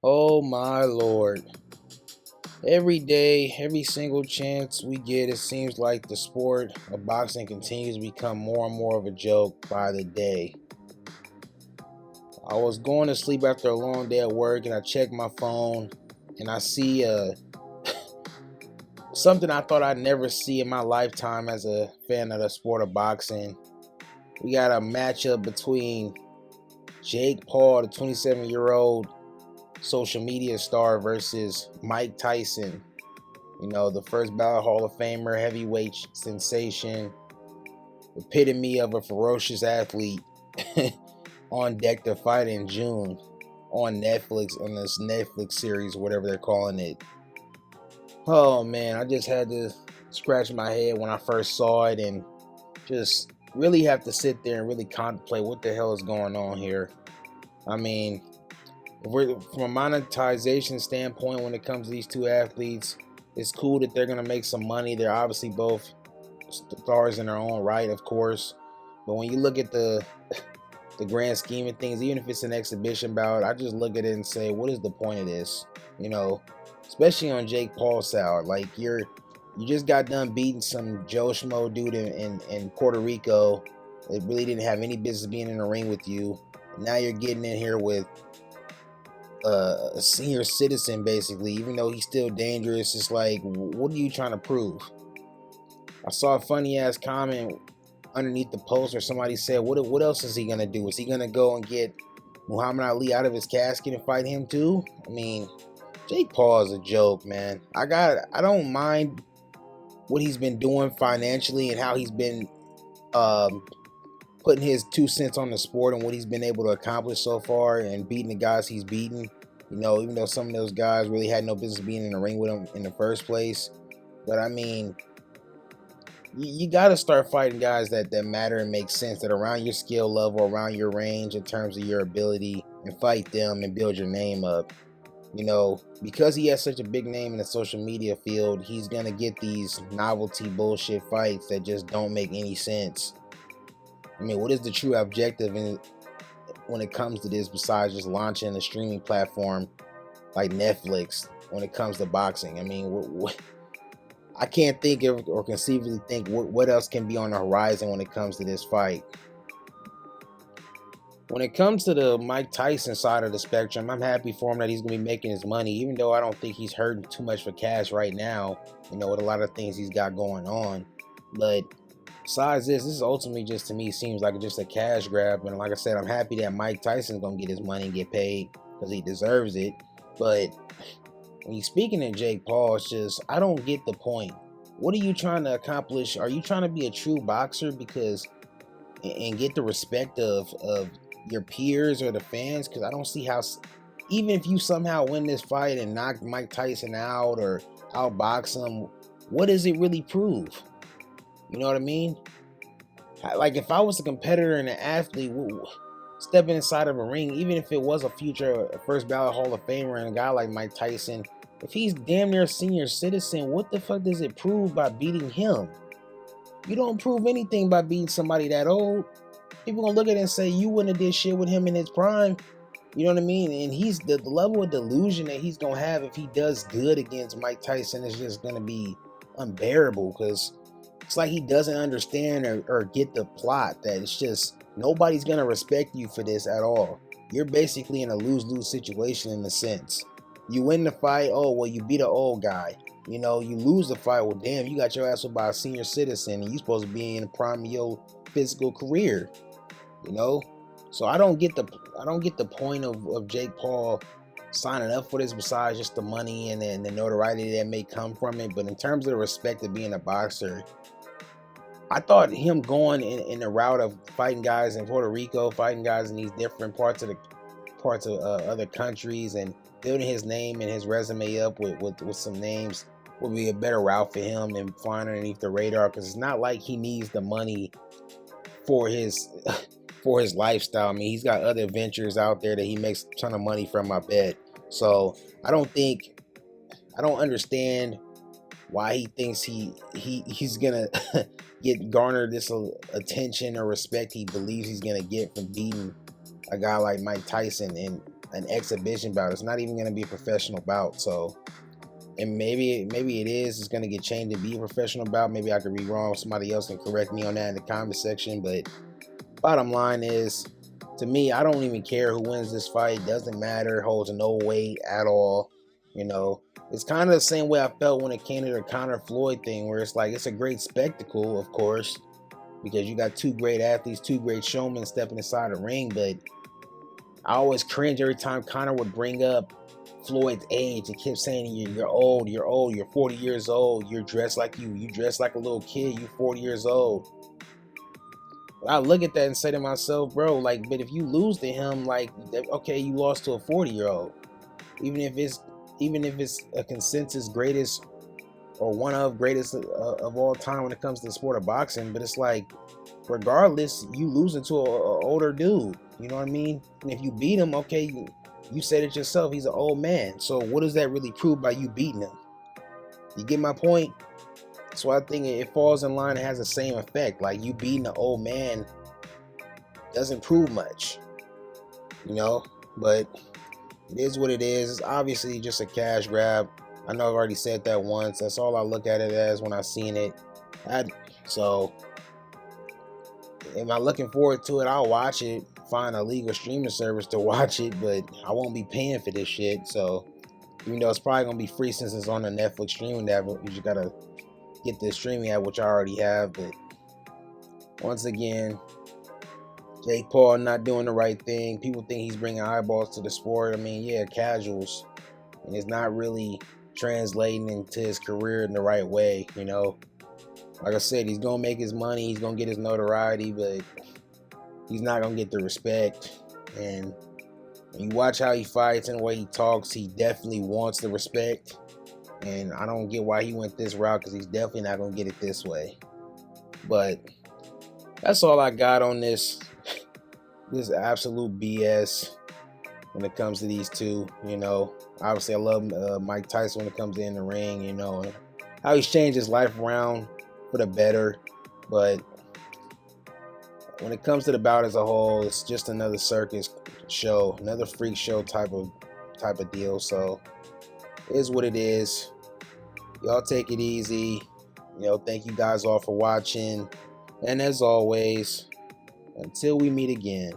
Oh my lord. Every day, every single chance we get, it seems like the sport of boxing continues to become more and more of a joke by the day. I was going to sleep after a long day at work and I checked my phone and I see something I thought I'd never see in my lifetime as a fan of the sport of boxing. We got a matchup between Jake Paul, the 27-year-old social media star, versus Mike Tyson, the first ballot Hall of Famer, heavyweight sensation, epitome of a ferocious athlete, on deck to fight in June on Netflix, on this Netflix series, whatever they're calling it. Oh man, I just had to scratch my head when I first saw it and just really have to sit there and really contemplate what the hell is going on here. I mean, if we're from a monetization standpoint when it comes to these two athletes, it's cool that they're gonna make some money. They're obviously both stars in their own right, of course. But when you look at the grand scheme of things, even if it's an exhibition bout, I just look at it and say, what is the point of this? You know, especially on Jake Paul's side, like you just got done beating some Joe Schmo dude in Puerto Rico. It really didn't have any business being in the ring with you. Now you're getting in here with a senior citizen, basically, even though he's still dangerous. It's like, what are you trying to prove? I saw a funny ass comment underneath the post where somebody said, what else is he gonna do? Is he gonna go and get Muhammad Ali out of his casket and fight him too? I mean, Jake Paul is a joke, man. I don't mind what he's been doing financially and how he's been putting his 2 cents on the sport and what he's been able to accomplish so far and beating the guys he's beaten. Even though some of those guys really had no business being in the ring with him in the first place. But I mean, you got to start fighting guys that matter and make sense, that are around your skill level, around your range in terms of your ability, and fight them and build your name up. Because he has such a big name in the social media field, he's going to get these novelty bullshit fights that just don't make any sense. I mean, what is the true objective when it comes to this besides just launching a streaming platform like Netflix when it comes to boxing? I mean, I can't think of or conceivably think what else can be on the horizon when it comes to this fight. When it comes to the Mike Tyson side of the spectrum, I'm happy for him that he's going to be making his money, even though I don't think he's hurting too much for cash right now, with a lot of things he's got going on. But besides this is ultimately just, to me, seems like just a cash grab. And like I said, I'm happy that Mike Tyson's going to get his money and get paid because he deserves it. But when you're speaking to Jake Paul, it's just, I don't get the point. What are you trying to accomplish? Are you trying to be a true boxer and get the respect of your peers or the fans? Because I don't see how, even if you somehow win this fight and knock Mike Tyson out or outbox him, what does it really prove? You know what I mean? Like, if I was a competitor and an athlete stepping inside of a ring, even if it was a future first ballot Hall of Famer and a guy like Mike Tyson, if he's damn near a senior citizen, what the fuck does it prove by beating him? You don't prove anything by beating somebody that old. People gonna look at it and say, you wouldn't have did shit with him in his prime. You know what I mean? And he's the level of delusion that he's gonna have if he does good against Mike Tyson is just gonna be unbearable, because it's like he doesn't understand or get the plot, that it's just nobody's gonna respect you for this at all. You're basically in a lose-lose situation in a sense. You win the fight, oh well, you beat an old guy. You lose the fight, well damn, you got your ass up by a senior citizen and you supposed to be in the prime of your physical career. So I don't get the point of Jake Paul signing up for this, besides just the money and the notoriety that may come from it. But in terms of the respect of being a boxer, I thought him going in the route of fighting guys in Puerto Rico, fighting guys in these different parts of other countries, and building his name and his resume up with some names would be a better route for him than flying underneath the radar. Because it's not like he needs the money for his lifestyle. I mean, he's got other ventures out there that he makes a ton of money from, I bet. So I don't understand why he thinks he's gonna get garnered this attention or respect he believes he's gonna get from beating a guy like Mike Tyson. And an exhibition bout. It's not even going to be a professional bout. So, and maybe it is. It's going to get changed to be a professional bout. Maybe I could be wrong. Somebody else can correct me on that in the comment section. But bottom line is, to me, I don't even care who wins this fight. Doesn't matter. Holds no weight at all. You know, it's kind of the same way I felt when it came to the Conor Floyd thing, where it's like it's a great spectacle, of course, because you got two great athletes, two great showmen stepping inside the ring. But I always cringe every time Conor would bring up Floyd's age. He kept saying, you're old, you're 40 years old, you're dressed like you dress like a little kid, you're 40 years old. I look at that and say to myself, bro, like, but if you lose to him, like, okay, you lost to a 40-year-old. Even if it's a consensus greatest or one of greatest of all time when it comes to the sport of boxing, but it's like, regardless, you losing to a older dude. You know what I mean? And if you beat him, okay, you said it yourself, he's an old man. So what does that really prove by you beating him? You get my point? So I think it falls in line and has the same effect. Like, you beating an old man doesn't prove much, you know? But it is what it is. It's obviously just a cash grab. I know I've already said that once. That's all I look at it as when I seen it. So am I looking forward to it? I'll watch it. Find a legal streaming service to watch it, but I won't be paying for this shit. So even though it's probably gonna be free since it's on the Netflix streaming app, you just gotta get the streaming app, which I already have. But once again, Jake Paul not doing the right thing. People think he's bringing eyeballs to the sport. I mean, yeah, casuals, and it's not really translating into his career in the right way. You know, like I said, he's gonna make his money, he's gonna get his notoriety, but he's not gonna get the respect. And when you watch how he fights and the way he talks, he definitely wants the respect. And I don't get why he went this route, because he's definitely not gonna get it this way. But that's all I got on this absolute BS when it comes to these two. You know, obviously I love Mike Tyson when it comes to in the ring, you know, and how he's changed his life around for the better. But when it comes to the bout as a whole, it's just another circus show, another freak show type of deal. So it is what it is. Y'all take it easy. You know, thank you guys all for watching. And as always, until we meet again.